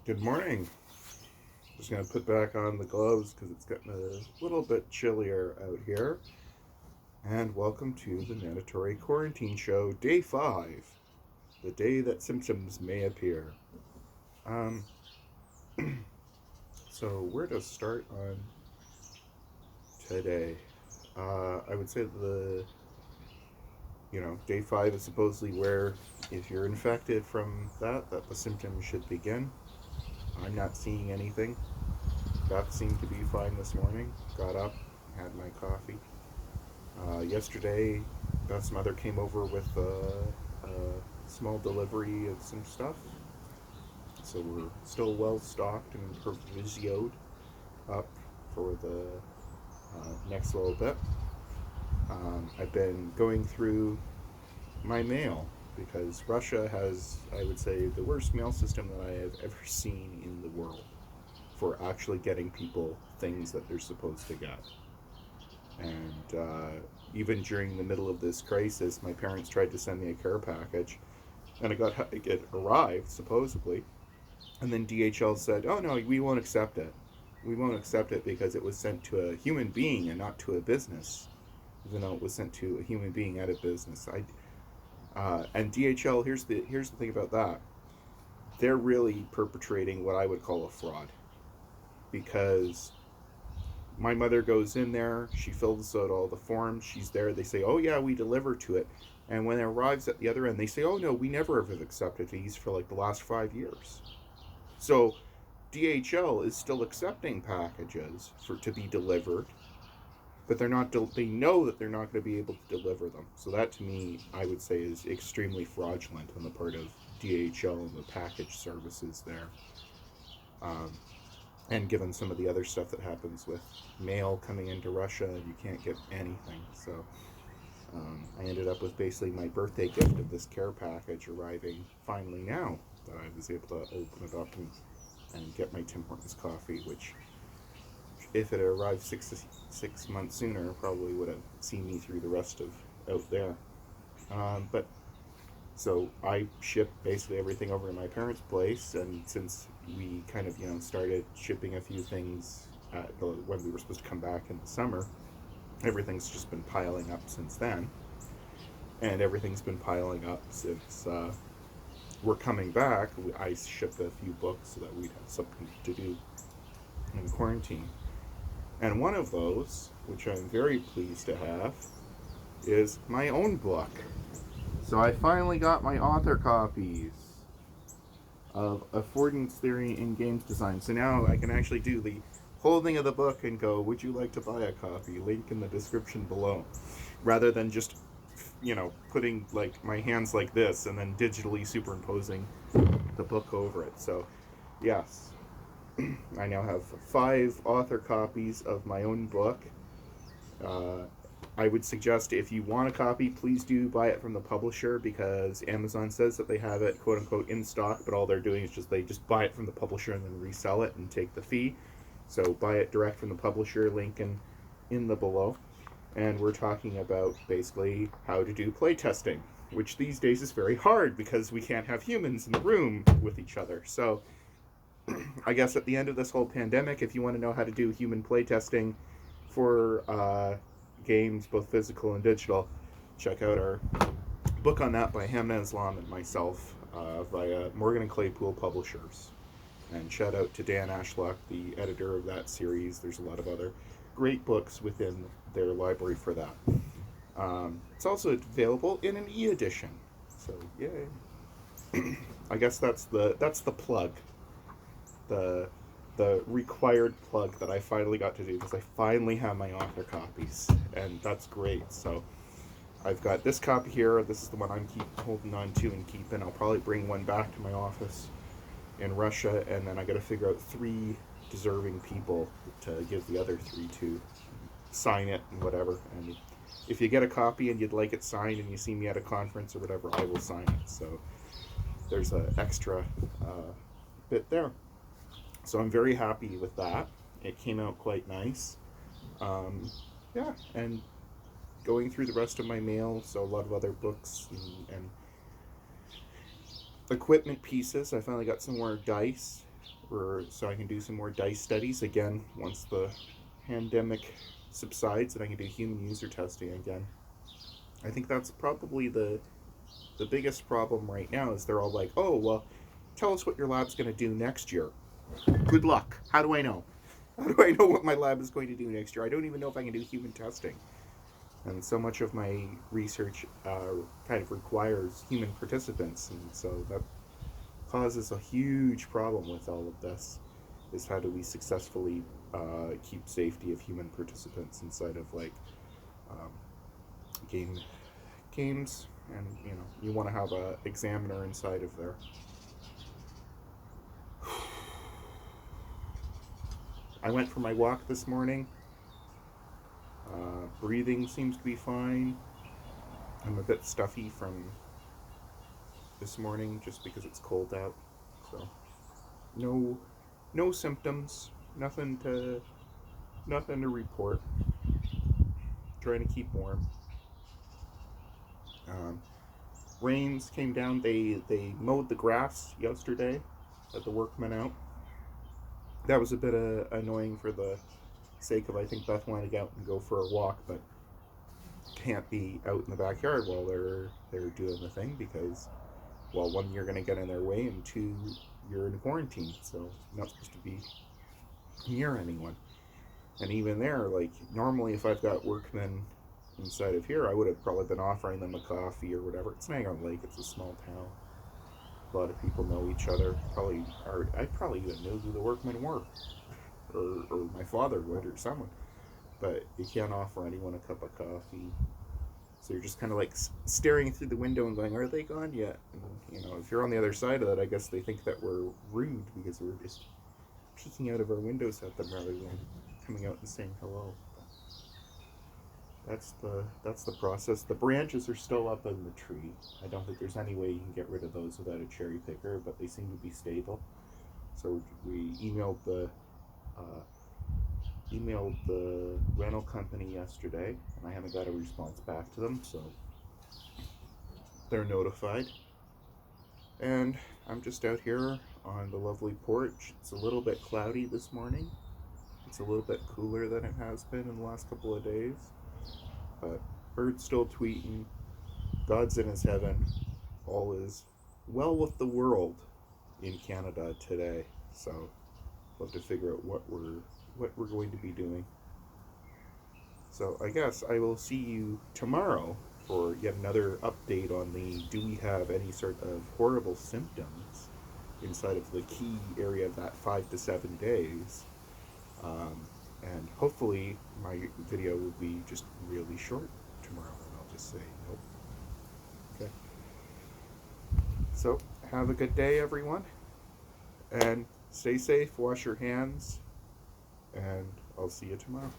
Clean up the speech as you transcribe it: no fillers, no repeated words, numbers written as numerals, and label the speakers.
Speaker 1: Good morning. Just going to put back on the gloves because it's getting a little bit chillier out here. And welcome to the Mandatory Quarantine Show, Day 5, the day that symptoms may appear. Um, so, where to start on today? I would say day 5 is supposedly where, if you're infected from that the symptoms should begin. I'm not seeing anything. Beth seemed to be fine this morning. Got up, had my coffee. Yesterday, Beth's mother came over with a small delivery of some stuff. So we're still well stocked and provisioed up for the next little bit. I've been going through my mail because Russia has, I would say, the worst mail system that I have ever seen in the world for actually getting people things that they're supposed to get. And even during the middle of this crisis, my parents tried to send me a care package, and it arrived supposedly, and then DHL said, "Oh no, we won't accept it. We won't accept it because it was sent to a human being and not to a business, even though it was sent to a human being at a business." And DHL, here's the thing about that. They're really perpetrating what I would call a fraud, because my mother goes in there, she fills out all the forms, she's there, they say, "Oh yeah, we deliver to it." And when it arrives at the other end, they say, "Oh no, we never have accepted these for like the last 5 years." So DHL is still accepting packages to be delivered, but they're not. They know that they're not going to be able to deliver them. So that, to me, I would say, is extremely fraudulent on the part of DHL and the package services there. Um, and given some of the other stuff that happens with mail coming into Russia, you can't get anything. So I ended up with basically my birthday gift of this care package arriving finally now that I was able to open it up and get my Tim Hortons coffee, which, if it had arrived six months sooner, probably would have seen me through the rest of out there. But so I shipped basically everything over to my parents' place, and since we kind of started shipping a few things when we were supposed to come back in the summer, everything's just been piling up since then, and everything's been piling up since we're coming back. I shipped a few books so that we'd have something to do in quarantine, and one of those, which I'm very pleased to have, is my own book. So I finally got my author copies of Affordance Theory in Games Design. So now I can actually do the holding of the book and go, "Would you like to buy a copy? Link in the description below." Rather than just, putting like my hands like this and then digitally superimposing the book over it. So, yes, I now have 5 author copies of my own book. I would suggest, if you want a copy, please do buy it from the publisher, because Amazon says that they have it quote unquote in stock, but all they're doing is they just buy it from the publisher and then resell it and take the fee. So buy it direct from the publisher, link in the below. And we're talking about basically how to do playtesting, which these days is very hard because we can't have humans in the room with each other. So I guess at the end of this whole pandemic, if you want to know how to do human playtesting for games, both physical and digital, check out our book on that by Hamna Islam and myself via Morgan and Claypool Publishers. And shout out to Dan Ashlock, the editor of that series. There's a lot of other great books within their library for that. It's also available in an e-edition. So yay! I guess that's the plug. The required plug that I finally got to do, because I finally have my author copies, and that's great. So I've got this copy here. This is the one I'm holding on to and keeping. I'll probably bring one back to my office in Russia, and then I got to figure out 3 deserving people to give the other 3 to sign it and whatever. And if you get a copy and you'd like it signed and you see me at a conference or whatever, I will sign it. So there's an extra bit there. So I'm very happy with that. It came out quite nice. Yeah, and going through the rest of my mail, so a lot of other books and equipment pieces. I finally got some more dice so I can do some more dice studies again once the pandemic subsides, and I can do human user testing again. I think that's probably the biggest problem right now is they're all like, oh, well, tell us what your lab's going to do next year. Good luck. How do I know? How do I know what my lab is going to do next year? I don't even know if I can do human testing. And so much of my research kind of requires human participants, and so that causes a huge problem with all of this. Is how do we successfully keep safety of human participants inside of like um, games, and you want to have a examiner inside of there. I went for my walk this morning. Breathing seems to be fine. I'm a bit stuffy from this morning just because it's cold out. So no symptoms, nothing to report. Trying to keep warm. Rains came down. They mowed the grass yesterday. Let the workmen out. That was a bit annoying for the sake of, I think Beth wanted to get out and go for a walk, but can't be out in the backyard while they're doing the thing because, well, one, you're going to get in their way, and two, you're in quarantine, so you're not supposed to be near anyone. And even there, like, normally if I've got workmen inside of here, I would have probably been offering them a coffee or whatever. It's Niagara Lake, it's a small town. A lot of people know each other. I probably even knew who the workmen were. Or my father would, or someone. But you can't offer anyone a cup of coffee. So you're just kind of like staring through the window and going, are they gone yet? And, if you're on the other side of that, I guess they think that we're rude because we're just peeking out of our windows at them rather than coming out and saying hello. That's the process. The branches are still up in the tree. I don't think there's any way you can get rid of those without a cherry picker, but they seem to be stable. So we emailed the rental company yesterday, and I haven't got a response back to them, so they're notified. And I'm just out here on the lovely porch. It's a little bit cloudy this morning. It's a little bit cooler than it has been in the last couple of days. But birds still tweeting. God's in his heaven. All is well with the world in Canada today. So we'll have to figure out what we're going to be doing. So I guess I will see you tomorrow for yet another update on do we have any sort of horrible symptoms inside of the key area of that 5 to 7 days. And hopefully my video will be just really short tomorrow, and I'll just say nope. Okay. So have a good day, everyone, and stay safe, wash your hands, and I'll see you tomorrow.